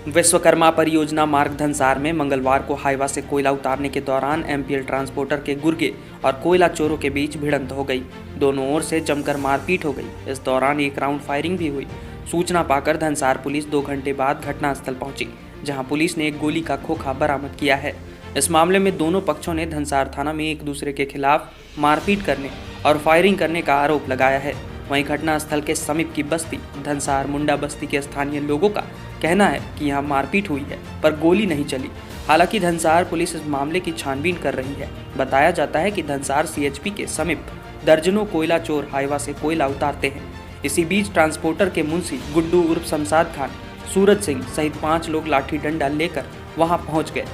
विश्वकर्मा परियोजना मार्ग धनसार में मंगलवार को हाईवा से कोयला उतारने के दौरान एमपीएल ट्रांसपोर्टर के गुर्गे और कोयला चोरों के बीच भिड़ंत हो गई। दोनों ओर से जमकर मारपीट हो गई। इस दौरान एक राउंड फायरिंग भी हुई। सूचना पाकर धनसार पुलिस 2 घंटे बाद घटनास्थल पहुंची, जहां पुलिस ने एक गोली का खोखा बरामद किया है। इस मामले में दोनों पक्षों ने धनसार थाना में एक दूसरे के खिलाफ मारपीट करने और फायरिंग करने का आरोप लगाया है। वहीं घटनास्थल के समीप की बस्ती धनसार मुंडा बस्ती के स्थानीय लोगों का कहना है कि यहां मारपीट हुई है, पर गोली नहीं चली। हालांकि धनसार पुलिस इस मामले की छानबीन कर रही है। बताया जाता है कि धनसार सीएचपी के समीप दर्जनों कोयला चोर हाईवा से कोयला उतारते हैं। इसी बीच ट्रांसपोर्टर के मुंशी गुड्डू उर्फ शमशाद खान, सूरज सिंह सहित 5 लोग लाठी डंडा लेकर वहां पहुंच गए।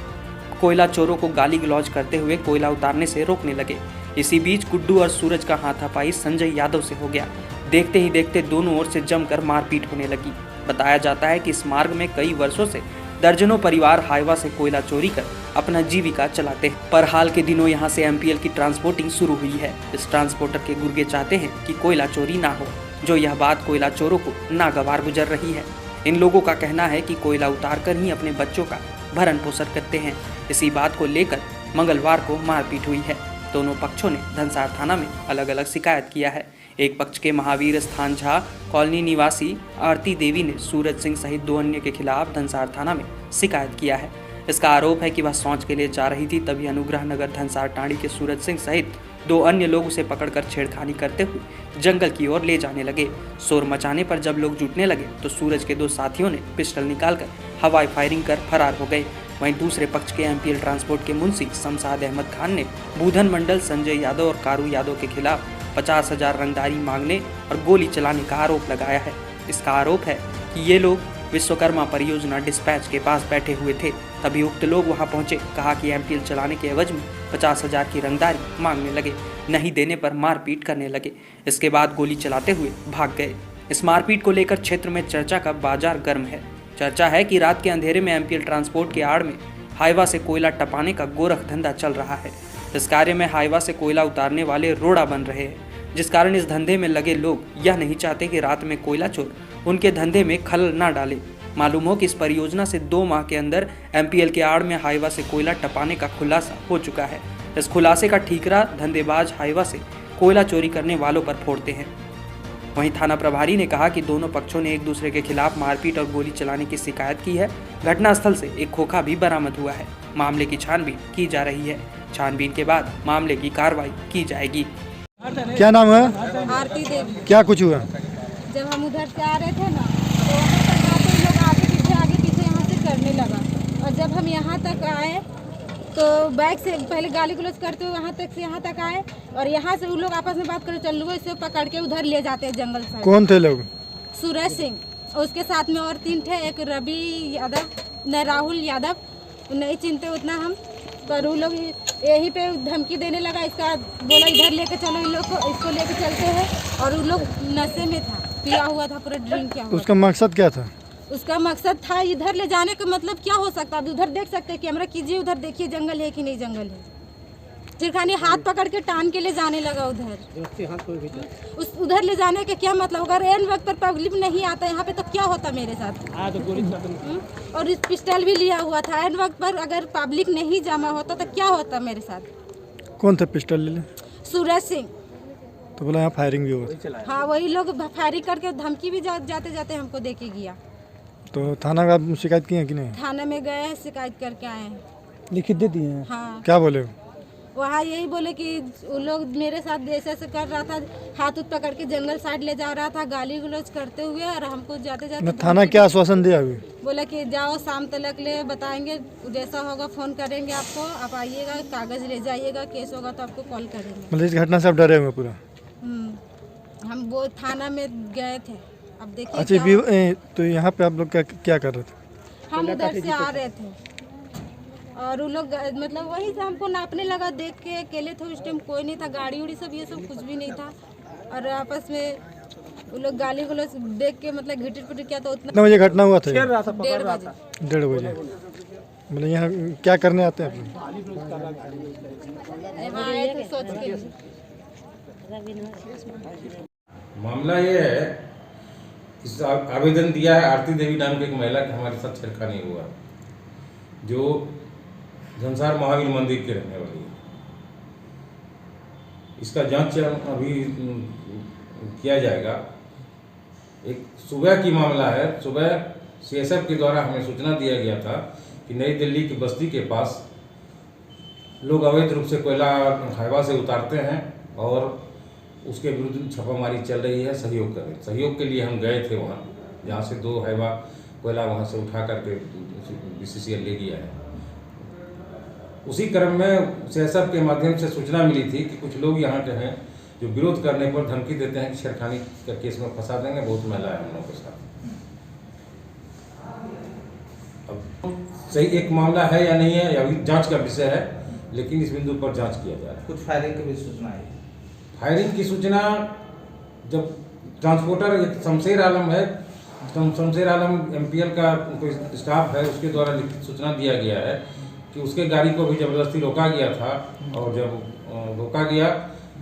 कोयला चोरों को गाली गलौज करते हुए कोयला उतारने से रोकने लगे। इसी बीच गुड्डू और सूरज का हाथापाई संजय यादव से हो गया। देखते ही देखते दोनों ओर से जमकर मारपीट होने लगी। बताया जाता है कि इस मार्ग में कई वर्षों से दर्जनों परिवार हाईवा से कोयला चोरी कर अपना जीविका चलाते हैं, पर हाल के दिनों यहां से एमपीएल की ट्रांसपोर्टिंग शुरू हुई है। इस ट्रांसपोर्टर के गुर्गे चाहते हैं कि कोयला चोरी ना हो, जो यह बात कोयला चोरों को नागवार गुजर रही है। इन लोगों का कहना है कि कोयला उतार कर ही अपने बच्चों का भरण पोषण करते हैं। इसी बात को लेकर मंगलवार को मारपीट हुई है। दोनों पक्षों ने धनसार थाना में अलग अलग शिकायत किया है। एक पक्ष के महावीर स्थान झा कॉलोनी निवासी आरती देवी ने सूरज सिंह सहित 2 अन्य के खिलाफ धनसार थाना में शिकायत किया है। इसका आरोप है कि वह शौच के लिए जा रही थी, तभी अनुग्रह नगर धनसार टांडी के सूरज सिंह सहित 2 अन्य लोग उसे पकड़कर छेड़खानी करते हुए जंगल की ओर ले जाने लगे। शोर मचाने पर जब लोग जुटने लगे तो सूरज के 2 साथियों ने पिस्टल निकालकर हवाई फायरिंग कर फरार हो गए। वहीं दूसरे पक्ष के एमपीएल ट्रांसपोर्ट के मुंशी शमशाद अहमद खान ने बूधन मंडल, संजय यादव और कारू यादव के खिलाफ 50,000 रंगदारी मांगने और गोली चलाने का आरोप लगाया है। इसका आरोप है कि ये लोग विश्वकर्मा परियोजना डिस्पैच के पास बैठे हुए थे, तभी उक्त लोग वहां पहुंचे। कहा कि एमपीएल चलाने के एवज में 50,000 की रंगदारी मांगने लगे। नहीं देने पर मारपीट करने लगे। इसके बाद गोली चलाते हुए भाग गए। इस मारपीट को लेकर क्षेत्र में चर्चा का बाजार गर्म है। चर्चा है कि रात के अंधेरे में एमपीएल ट्रांसपोर्ट के आड़ में हाईवा से कोयला टपाने का गोरख धंधा चल रहा है। इस कार्य में हाईवा से कोयला उतारने वाले रोड़ा बन रहे हैं, जिस कारण इस धंधे में लगे लोग यह नहीं चाहते कि रात में कोयला चोर उनके धंधे में खलल ना डाले। मालूम हो कि इस परियोजना से 2 माह के अंदर एमपीएल के आड़ में हाईवा से कोयला टपाने का खुलासा हो चुका है। इस खुलासे का ठीकरा धंधेबाज हाईवा से कोयला चोरी करने वालों पर फोड़ते हैं। वहीं थाना प्रभारी ने कहा कि दोनों पक्षों ने एक दूसरे के खिलाफ मारपीट और गोली चलाने की शिकायत की है। घटनास्थल से एक खोखा भी बरामद हुआ है। मामले की छानबीन की जा रही है। छानबीन के बाद मामले की कार्रवाई की जाएगी। क्या नाम है? आरती देवी। क्या कुछ हुआ? जब हम उधर से आ रहे थे ना, तो वहाँ तक आते ही लोग आगे पीछे यहाँ से करने लगा। और जब हम यहाँ तक आए तो बैग से पहले गाली गलौज करते हुए यहाँ तक आए, और यहाँ से वो लोग आपस में बात कर चल रहे, इसे पकड़ के उधर ले जाते हैं जंगल से। कौन थे लोग? सूरज सिंह और उसके साथ में और 3 थे, एक रवि यादव, न राहुल यादव, नहीं चिंते उतना हम, पर वो लोग यहीं पे धमकी देने लगा। इसका बोला इधर लेके चलो, इन लोग को इसको लेके चलते हैं। और वो लोग नशे में था, पिया हुआ था, पूरा ड्रिंक किया हुआ। उसका मकसद क्या था? उसका मकसद था इधर ले जाने का। मतलब क्या हो सकता है? उधर देख सकते हैं, कैमरा कीजिए, उधर देखिए जंगल है कि नहीं जंगल है। चिरखानी हाथ पकड़ के टान के ले जाने लगा उधर। उधर ले जाने के क्या मतलब? अगर एन वक्त पर पब्लिक नहीं आता यहाँ पे तो क्या होता मेरे साथ? और इस पिस्टल भी लिया हुआ था। एन वक्त पर अगर पब्लिक नहीं जमा होता तो क्या होता मेरे साथ? कौन था पिस्टल ले? सूरज सिंह। तो बोला यहाँ फायरिंग भी हुआ? हाँ, वही लोग फायरिंग करके धमकी भी जाते जाते हमको दे के गया। तो थाना का शिकायत की है कि नहीं? थाना में गए हैं, शिकायत करके आए हैं। लिखित दे दिए हैं? हाँ। क्या बोले? वहाँ यही बोले कि वो लोग मेरे साथ ऐसे कर रहा था, हाथ उठ पकड़ के जंगल साइड ले जा रहा था, गाली गलौज करते हुए, और हमको जाते जाते थाना क्या आश्वासन दिया अभी? बोला कि जाओ शाम तक ले बताएंगे, जैसा होगा फोन करेंगे आपको, आप आइएगा, कागज ले जाइएगा, केस होगा तो आपको कॉल करेंगे। मतलब इस घटना से आप डरे हुए पूरा? हम वो थाना में गए थे। अब देखिए। अच्छा, तो यहाँ पे आप लोग क्या कर रहे थे? हम उधर से आ रहे थे और वो लोग मतलब वहीं से हमको नापने लगा। देख के अकेले थे उस टाइम, कोई नहीं था, गाड़ी उड़ी सब ये सब कुछ भी नहीं था। और आपस में वो लोग गाली गलौज देख के मतलब घिटिर पिटिर किया। तो उतना कितने बजे घटना हुआ था? 1:30 बजे। 1:30 बजे। मतलब यहाँ क्या करने आते हैं आप? आए थे सोच के। मामला ये है इस आवेदन दिया है आरती देवी नाम की एक महिला के हमारे साथ छेड़खानी हुआ, जो धनसार महावीर मंदिर के रहने वाली है। इसका जांच अभी किया जाएगा। एक सुबह की मामला है। सुबह CSF के द्वारा हमें सूचना दिया गया था कि नई दिल्ली की बस्ती के पास लोग अवैध रूप से कोयला हाईवा से उतारते हैं और उसके विरुद्ध छापामारी चल रही है। सहयोग करें। सहयोग के लिए हम गए थे वहाँ, जहाँ से 2 हाईवा कोयला वहाँ से उठा करके BCCL ले गया है। उसी क्रम में CSF के माध्यम से सूचना मिली थी कि कुछ लोग यहाँ के हैं जो विरोध करने पर धमकी देते हैं कि छेड़खानी का केस में फंसा देंगे। बहुत महिला है हम लोगों के साथ। अब सही एक मामला है या नहीं है, अभी जांच का विषय है, लेकिन इस बिंदु पर जांच किया जा रहा है। कुछ फायरिंग की भी सूचना है। फायरिंग की सूचना जब ट्रांसपोर्टर एक शमशेर आलम है, शमशेर आलम MPL का कोई स्टाफ है, उसके द्वारा लिखित सूचना दिया गया है कि उसके गाड़ी को भी ज़बरदस्ती रोका गया था और जब रोका गया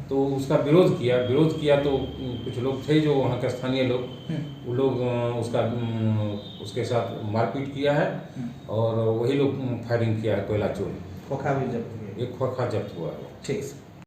तो उसका विरोध किया तो कुछ लोग थे जो वहाँ के स्थानीय लोग, वो लोग उसके साथ मारपीट किया है और वही लोग फायरिंग किया है। कोयला चोरी खोखा भी जब्त हुआ। एक खोखा जब्त हुआ है। ठीक है।